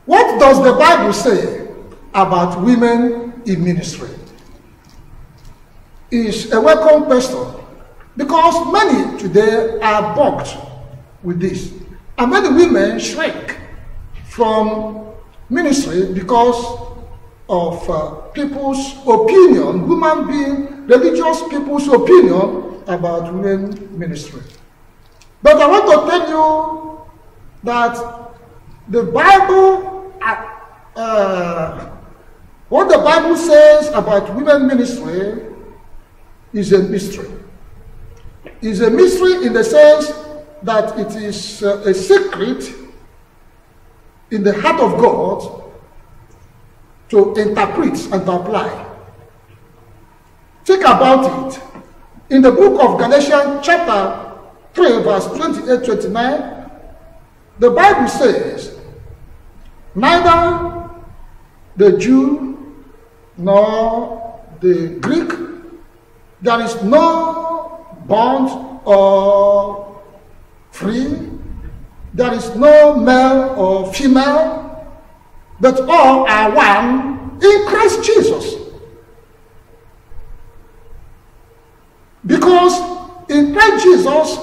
What does the Bible say about women in ministry? Is a welcome question, because many today are bogged with this. And many women shrink from ministry because of people's opinion, human being, religious people's opinion about women ministry. But I want to tell you that the Bible, what the Bible says about women ministry is a mystery. It's a mystery in the sense that it is a secret in the heart of God to interpret and to apply. Think about it. In the book of Galatians chapter 3 verse 28-29, the Bible says, neither the Jew nor the Greek, there is no bond or free, there is no male or female, but all are one in Christ Jesus. Because in Christ Jesus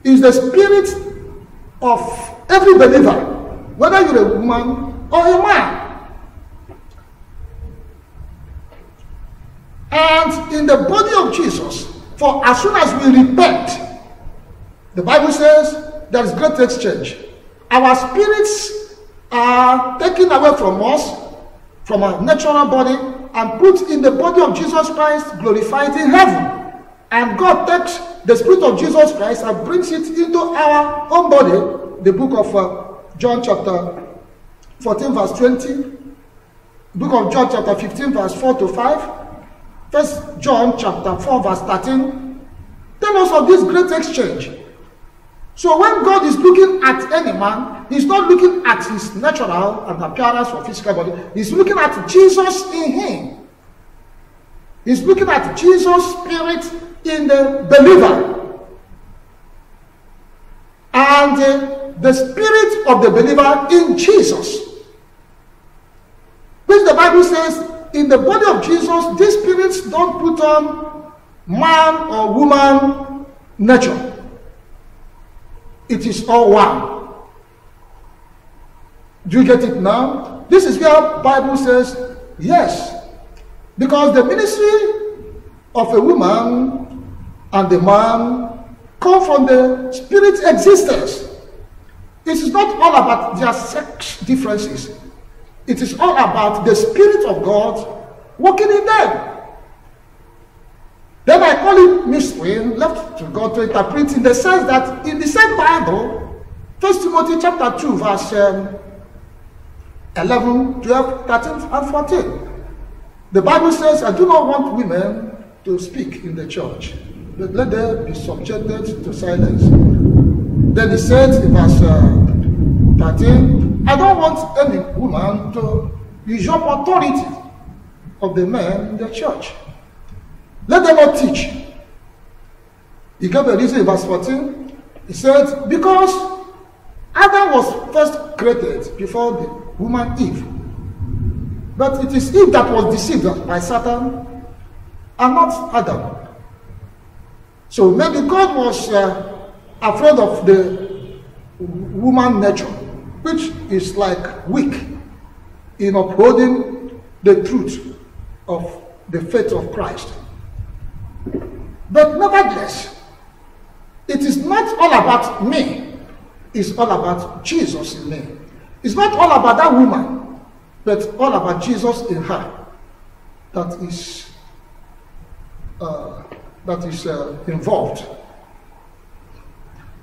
is the spirit of every believer, whether you're a woman or a man. And in the body of Jesus, for as soon as we repent, the Bible says there is great exchange. Our spirits are taken away from us, from our natural body, and put in the body of Jesus Christ, glorified in heaven. And God takes the spirit of Jesus Christ and brings it into our own body. The book of John chapter 14 verse 20, book of John chapter 15 verse 4-5, First John chapter 4 verse 13, tell us of this great exchange. So when God is looking at any man, he's not looking at his natural and appearance or physical body. He's looking at Jesus in him. He's looking at Jesus' spirit in the believer. And the spirit of the believer in Jesus. Which the Bible says, in the body of Jesus, these spirits don't put on man or woman nature. It is all one. Do you get it now? This is where the Bible says, yes. Because the ministry of a woman and a man come from the spirit existence. It is not all about their sex differences. It is all about the Spirit of God working in them. Then I call it mystery, left to God to interpret, in the sense that in the same Bible, 1 Timothy chapter 2, verse 11, 12, 13, and 14. The Bible says, I do not want women to speak in the church, but let them be subjected to silence. Then he said in verse 13, I don't want any woman to usurp authority of the men in the church. Let them not teach. He gave a reason in verse 14. He said, because Adam was first created before the woman Eve. But it is Eve that was deceived by Satan and not Adam. So maybe God was afraid of the woman nature, which is like weak in upholding the truth of the faith of Christ. But nevertheless, it is not all about me. It's all about Jesus in me. It's not all about that woman, but all about Jesus in her that is involved.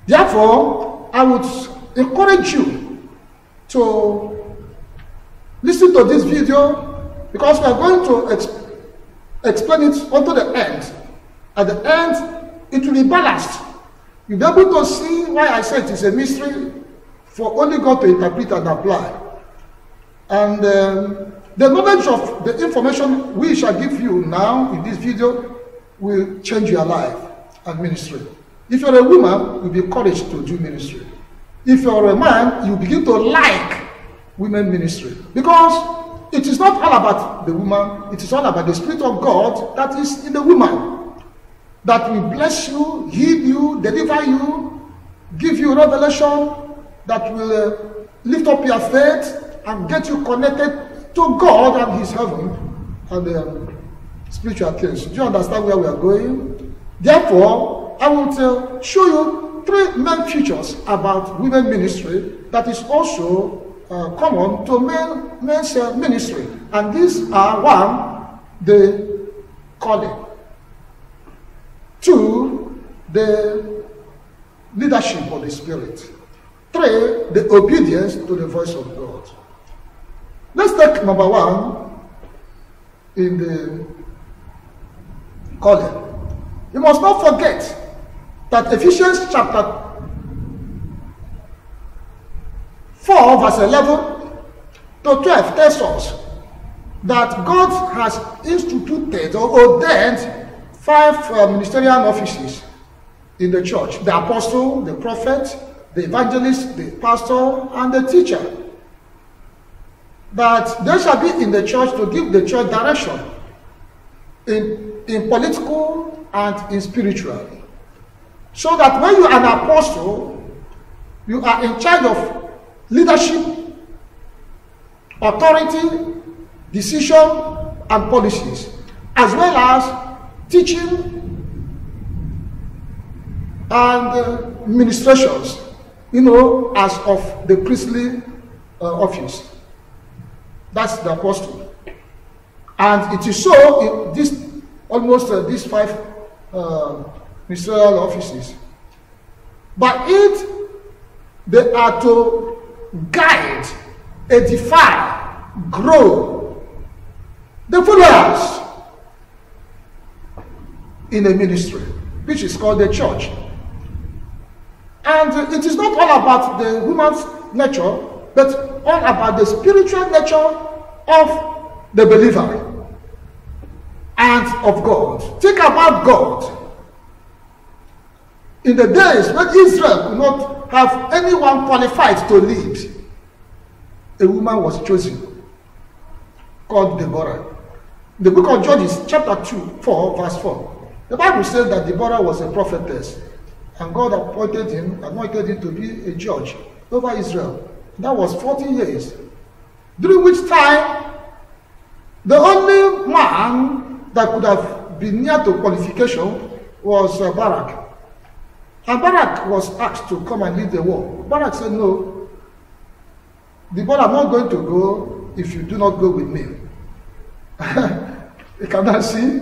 Therefore, I would encourage you to listen to this video, because we are going to explain it unto the end. At the end, it will be balanced. You'll be able to see why I said it is a mystery for only God to interpret and apply. And the knowledge of the information we shall give you now in this video will change your life and ministry. If you're a woman, you'll be encouraged to do ministry. If you're a man, you begin to like women ministry. Because it is not all about the woman, it is all about the Spirit of God that is in the woman, that will bless you, heal you, deliver you, give you revelation, that will lift up your faith and get you connected to God and His heaven and spiritual things. Do you understand where we are going? Therefore, I will show you three main features about women ministry that is also common to men's ministry. And these are: one, the calling; two, the leadership of the Spirit; three, the obedience to the voice of God. Let's take number one in the calling. You must not forget that Ephesians chapter 4 verse 11 to 12 tells us that God has instituted or ordained 5 ministerial offices in the church: the apostle, the prophet, the evangelist, the pastor, and the teacher. That they shall be in the church to give the church direction in political and in spiritual. So that when you are an apostle, you are in charge of leadership, authority, decision, and policies, as well as teaching and ministrations, as of the priestly office. That's the apostle. And it is so in these 5 ministerial offices. But they are to guide, edify, grow the followers in a ministry, which is called the church. And it is not all about the woman's nature, but all about the spiritual nature of the believer and of God. Think about God. In the days when Israel could not have anyone qualified to lead, a woman was chosen, called Deborah. The book of Judges, chapter 4, verse 4. The Bible says that Deborah was a prophetess, and God anointed him to be a judge over Israel. That was 40 years, during which time the only man that could have been near to qualification was Barak. And Barak was asked to come and lead the war. Barak said, "No, Deborah, I'm not going to go if you do not go with me." You cannot see,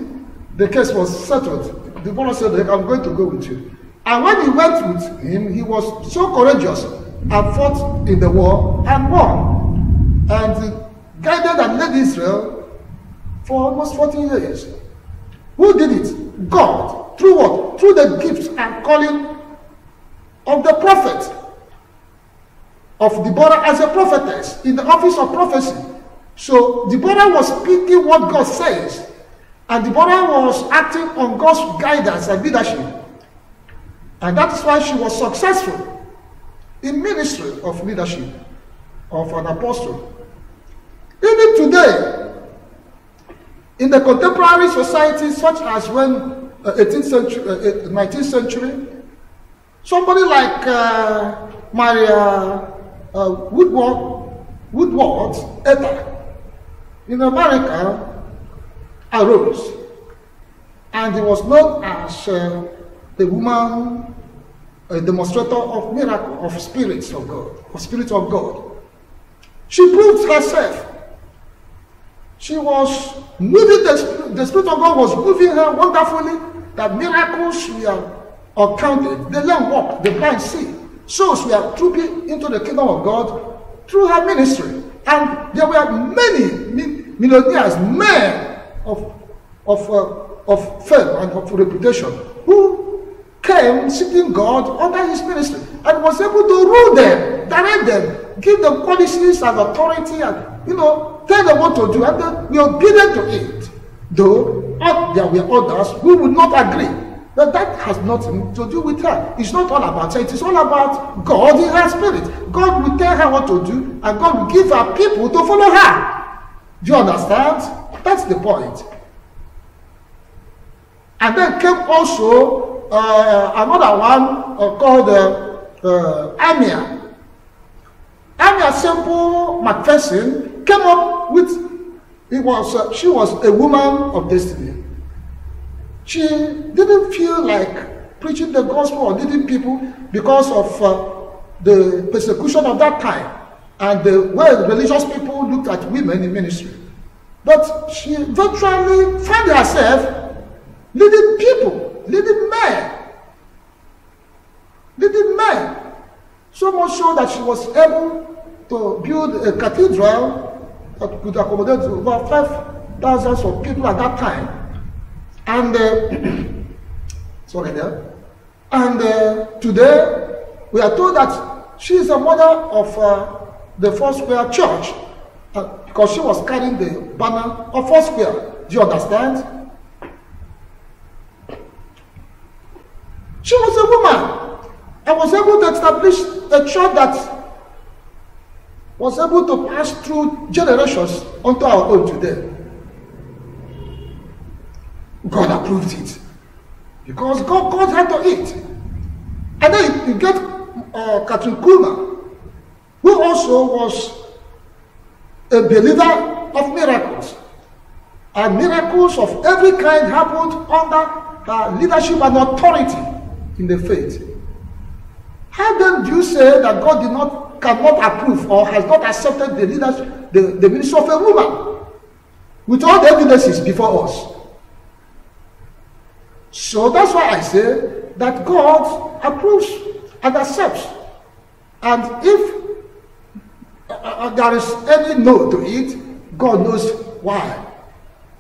the case was settled. Deborah said, "I'm going to go with you." And when he went with him, he was so courageous and fought in the war and won, and guided and led Israel for almost 40 years. Who did it? God. Through what? Through the gift and calling of the prophet, of Deborah as a prophetess in the office of prophecy. So Deborah was speaking what God says, and Deborah was acting on God's guidance and leadership. And that is why she was successful in ministry of leadership of an apostle. Even today, in the contemporary society, such as when 18th century, 19th century, somebody like Maria Woodworth Etter in America arose, and he was known as the woman, a demonstrator of miracle, of spirits of God, of spirit of God. She proved herself. She was moving, the Spirit of God was moving her wonderfully, that miracles were accounted. The lame walk, the blind see. Souls were trooping into the kingdom of God through her ministry. And there were many millionaires, men of fame and of reputation, who came seeking God under his ministry and was able to rule them, direct them, give them policies and authority, and tell them what to do, and they were obedient to it. Though there were others who would not agree But that has nothing to do with her. It's not all about her. It is all about God in her spirit. God will tell her what to do, and God will give her people to follow her. Do you understand? That's the point. And then came also another one called Amia. Amia Semple McPherson came up with, she was a woman of destiny. She didn't feel like preaching the gospel or leading people because of the persecution of that time and the way religious people looked at women in ministry. But she virtually found herself leading people, leading men. So much so that she was able to build a cathedral that could accommodate over 5,000 of people at that time. And today we are told that she is a mother of the Foursquare Church because she was carrying the banner of Foursquare. Do you understand? She was a woman and was able to establish a church that was able to pass through generations unto our own today. God approved it because God called her to it. And then you get Catherine Kuhlman, who also was a believer of miracles. And miracles of every kind happened under her leadership and authority in the faith. How then do you say that God cannot approve or has not accepted the leadership, the ministry of a woman with all the evidences before us? So that's why I say that God approves and accepts. And if there is any no to it, God knows why.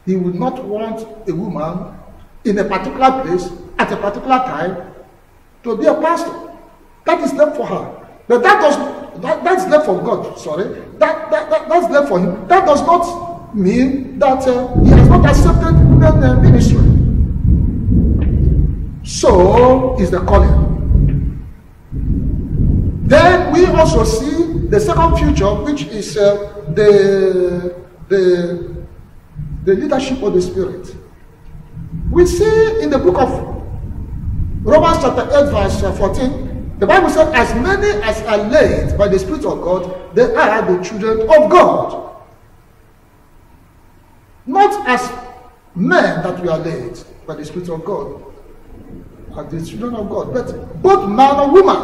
He would not want a woman in a particular place at a particular time to be a pastor. That is left for her. But that's left for God, sorry. That's left for him. That does not mean that he has not accepted women ministry. So is the calling. Then we also see the second future, which is the leadership of the Spirit. We see in the book of Romans chapter 8 verse 14, the Bible says, as many as are led by the Spirit of God, they are the children of God. Not as men that we are led by the Spirit of God, as the children of God, but both man and woman,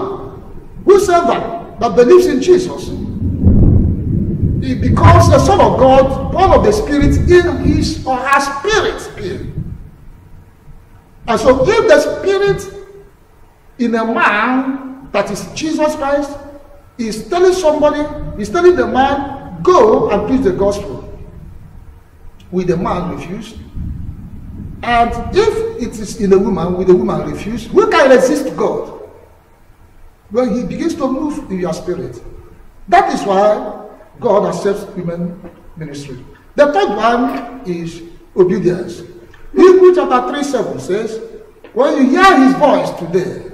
whosoever that believes in Jesus, he becomes a son of God, born of the Spirit in his or her spirit being. And so if the Spirit in a man, that is Jesus Christ, is telling somebody, is telling the man, go and preach the gospel, will the man refuse? And if it is in a woman, will the woman refuse? Who can resist God when he begins to move in your spirit? That is why God accepts women ministry. The third one is obedience. Hebrews chapter 3:7 says, when you hear his voice today,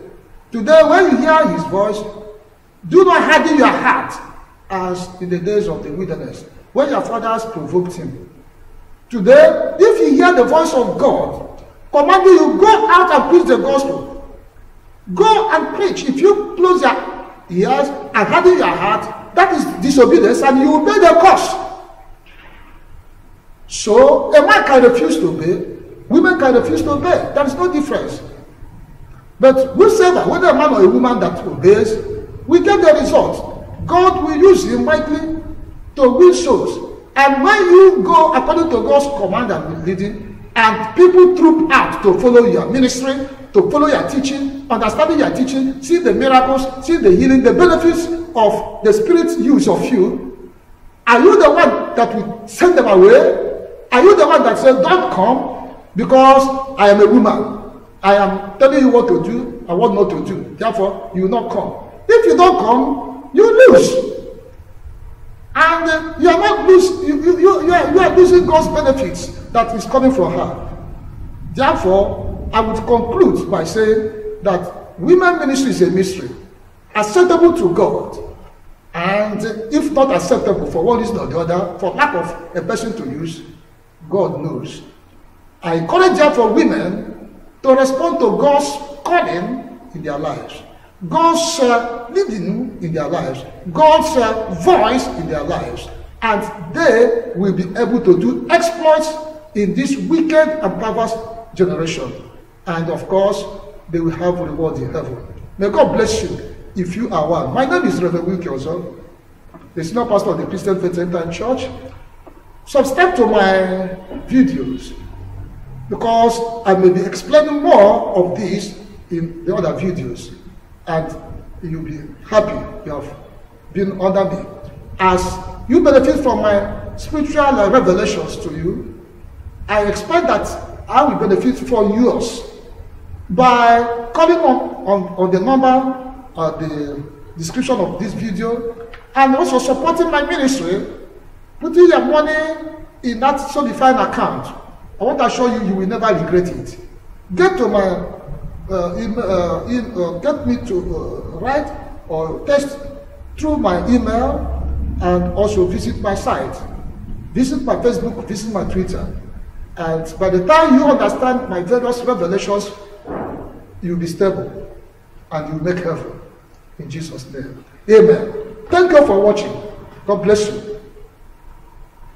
when you hear his voice, do not harden your heart as in the days of the wilderness, when your fathers provoked him. Today, if you hear the voice of God commanding you, go out and preach the gospel. Go and preach. If you close your ears and harden your heart, that is disobedience, and you will pay the cost. So a man can refuse to obey, women can refuse to obey. There is no difference. But whosoever, whether a man or a woman that obeys, we get the result. God will use him mightily to win souls. And when you go according to God's command and leading, and people troop out to follow your ministry, to follow your teaching, understanding your teaching, see the miracles, see the healing, the benefits of the Spirit's use of you, are you the one that will send them away? Are you the one that says, don't come because I am a woman? I am telling you what to do and what not to do. Therefore, you will not come. If you don't come, you lose. And you are not losing, you are losing God's benefits that is coming from her. Therefore, I would conclude by saying that women ministry is a mystery, acceptable to God, and if not acceptable for one reason or the other, for lack of a person to use, God knows. I encourage therefore women to respond to God's calling in their lives, God's leading in their lives, God's voice in their lives, and they will be able to do exploits in this wicked and perverse generation. And of course, they will have reward in heaven. May God bless you if you are one. My name is Reverend Wilkie Ozo, the senior pastor of the Christian Faith Center and Church. Subscribe to my videos because I may be explaining more of this in the other videos, and you'll be happy you have been under me. As you benefit from my spiritual revelations to you, I expect that I will benefit from yours by calling on the number the description of this video, and also supporting my ministry, putting your money in that Solifine account. I want to assure you, you will never regret it. Get to my get me to write or text through my email, and also visit my site, visit my Facebook, visit my Twitter. And by the time you understand my various revelations, you'll be stable and you'll make heaven. In Jesus' name. Amen. Thank you for watching. God bless you.